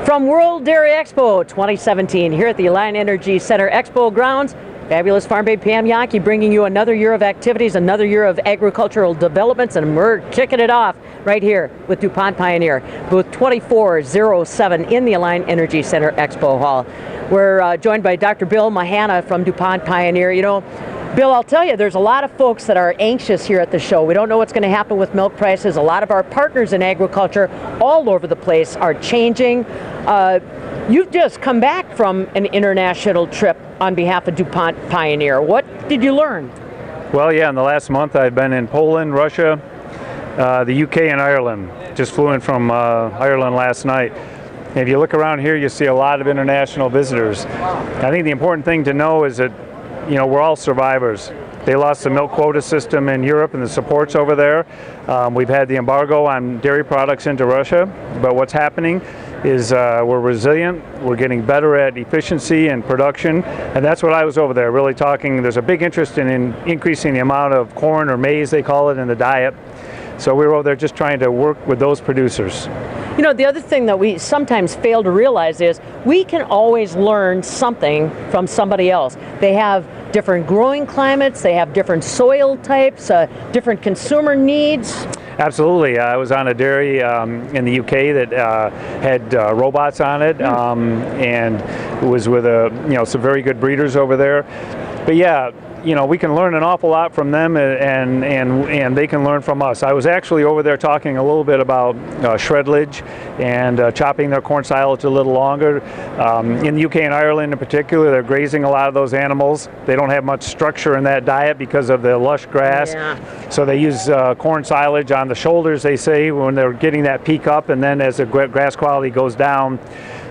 From World Dairy Expo 2017 here at the Alliant Energy Center Expo grounds. Fabulous Farm Babe Pam Yankee bringing you another year of activities, another year of agricultural developments, and we're kicking it off right here with DuPont Pioneer, booth 2407 in the Alliant Energy Center Expo Hall. We're joined by Dr. Bill Mahanna from DuPont Pioneer. You know, Bill, I'll tell you, there's a lot of folks that are anxious here at the show. We don't know what's going to happen with milk prices. A lot of our partners in agriculture all over the place are changing. You've just come back from an international trip on behalf of DuPont Pioneer. What did you learn? Well, yeah, in the last month I've been in Poland, Russia, the UK, and Ireland. Just flew in from Ireland last night. And if you look around here, you see a lot of international visitors. I think the important thing to know is that, you know, we're all survivors. They lost the milk quota system in Europe and the supports over there. We've had the embargo on dairy products into Russia, but what's happening is we're resilient, we're getting better at efficiency and production, and that's what I was over there really talking. There's a big interest in increasing the amount of corn or maize, they call it, in the diet. So we were over there just trying to work with those producers. You know, the other thing that we sometimes fail to realize is we can always learn something from somebody else. They have different growing climates, they have different soil types, different consumer needs. Absolutely. I was on a dairy in the UK that had robots on it, and it was with some very good breeders over there. But yeah, you know, we can learn an awful lot from them, and they can learn from us. I was actually over there talking a little bit about shredlage and chopping their corn silage a little longer. In the UK and Ireland in particular, they're grazing a lot of those animals. They don't have much structure in that diet because of the lush grass. Yeah. So they use corn silage on the shoulders, they say, when they're getting that peak up, and then as the grass quality goes down.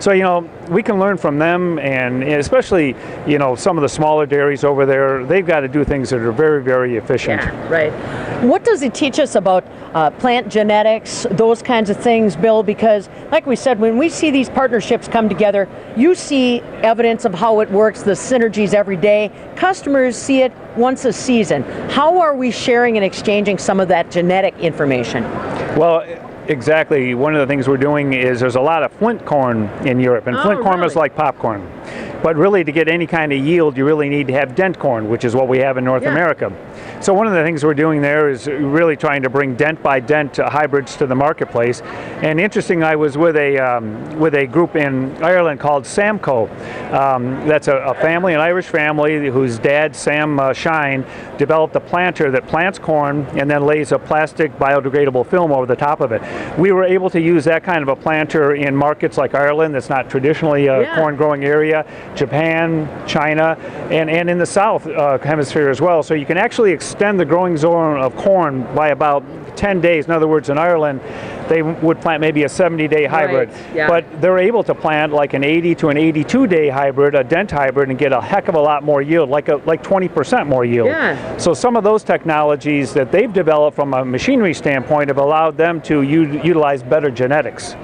So, you know, we can learn from them, and especially, you know, some of the smaller dairies over there, they've got to do things that are very, very efficient. Yeah, right. What does it teach us about plant genetics, those kinds of things, Bill? Because, like we said, when we see these partnerships come together, you see evidence of how it works, the synergies every day. Customers see it once a season. How are we sharing and exchanging some of that genetic information? Well, exactly. One of the things we're doing is there's a lot of flint corn in Europe, and flint corn is like popcorn. But really, to get any kind of yield, you really need to have dent corn, which is what we have in North America. So one of the things we're doing there is really trying to bring dent by dent hybrids to the marketplace. And interesting, I was with a group in Ireland called Samco. That's a family, an Irish family, whose dad, Sam Shine, developed a planter that plants corn and then lays a plastic biodegradable film over the top of it. We were able to use that kind of a planter in markets like Ireland, that's not traditionally a corn growing area, Japan, China, and in the South hemisphere as well. So you can actually extend the growing zone of corn by about 10 days. In other words, in Ireland, they would plant maybe a 70-day hybrid, but they're able to plant like an 80 to an 82-day hybrid, a dent hybrid, and get a heck of a lot more yield, like 20% more yield. Yeah. So some of those technologies that they've developed from a machinery standpoint have allowed them to utilize better genetics.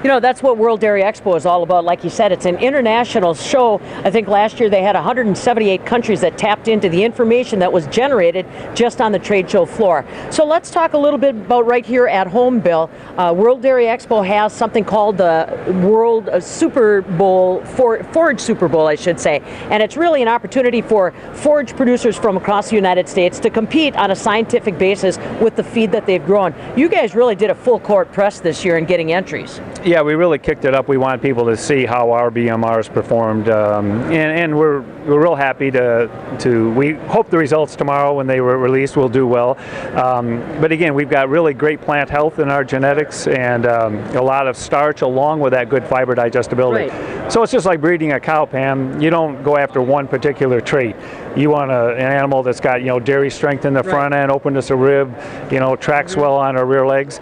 You know, that's what World Dairy Expo is all about. Like you said, it's an international show. I think last year they had 178 countries that tapped into the information that was generated just on the trade show floor. So let's talk a little bit about right here at home, Bill. World Dairy Expo has something called the World Super Bowl, Forage Super Bowl, I should say. And it's really an opportunity for forage producers from across the United States to compete on a scientific basis with the feed that they've grown. You guys really did a full court press this year in getting entries. Yeah, we really kicked it up. We want people to see how our BMRs performed, and we're real happy to. We hope the results tomorrow when they were released will do well. But again, we've got really great plant health in our genetics, and a lot of starch along with that good fiber digestibility. Right. So it's just like breeding a cow, Pam. You don't go after one particular trait. You want an animal that's got, you know, dairy strength in the front end, openness of rib, you know, tracks well on her rear legs.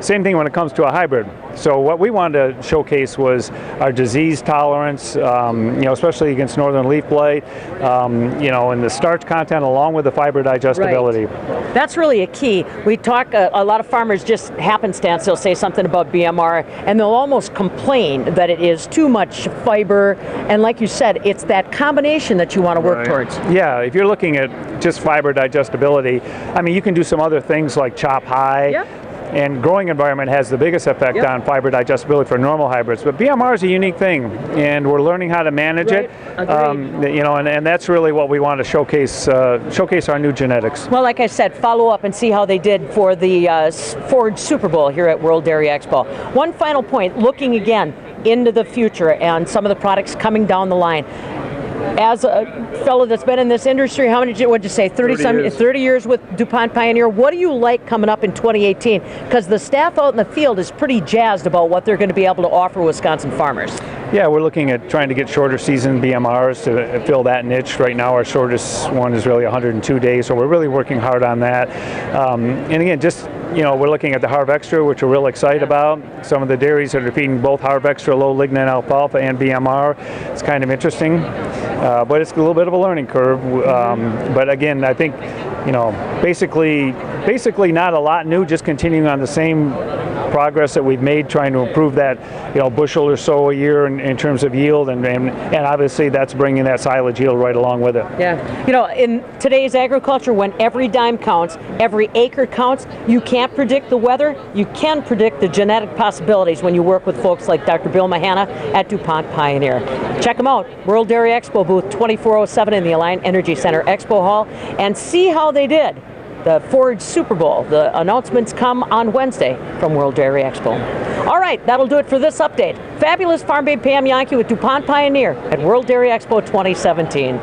Same thing when it comes to a hybrid. So what we wanted to showcase was our disease tolerance, especially against northern leaf blight, and the starch content along with the fiber digestibility. Right. That's really a key. We talk, a lot of farmers just happenstance, they'll say something about BMR and they'll almost complain that it is too much fiber. And like you said, it's that combination that you want to work towards. Yeah, if you're looking at just fiber digestibility, I mean, you can do some other things like chop high. Yep. and growing environment has the biggest effect on fiber digestibility for normal hybrids. But BMR is a unique thing, and we're learning how to manage it. And that's really what we want to showcase our new genetics. Well, like I said, follow up and see how they did for the Ford Super Bowl here at World Dairy Expo. One final point, looking again into the future and some of the products coming down the line. As a fellow that's been in this industry, how many would you say? 30 years with DuPont Pioneer. What do you like coming up in 2018? Because the staff out in the field is pretty jazzed about what they're going to be able to offer Wisconsin farmers. Yeah, we're looking at trying to get shorter season BMRs to fill that niche. Right now our shortest one is really 102 days, so we're really working hard on that. And again, just we're looking at the Harv Extra, which we're real excited about. Some of the dairies that are feeding both Harv Extra, low lignin alfalfa, and BMR. It's kind of interesting, but it's a little bit of a learning curve. But again, I think, basically not a lot new, just continuing on the same progress that we've made, trying to improve that, bushel or so a year in terms of yield, and obviously that's bringing that silage yield right along with it. Yeah, in today's agriculture, when every dime counts, every acre counts, you can't predict the weather, you can predict the genetic possibilities when you work with folks like Dr. Bill Mahanna at DuPont Pioneer. Check them out, World Dairy Expo booth 2407 in the Alliant Energy Center Expo Hall, and see how they did the Ford Super Bowl. The announcements come on Wednesday from World Dairy Expo. All right, that'll do it for this update. Fabulous Farm Babe Pam Yankee with DuPont Pioneer at World Dairy Expo 2017.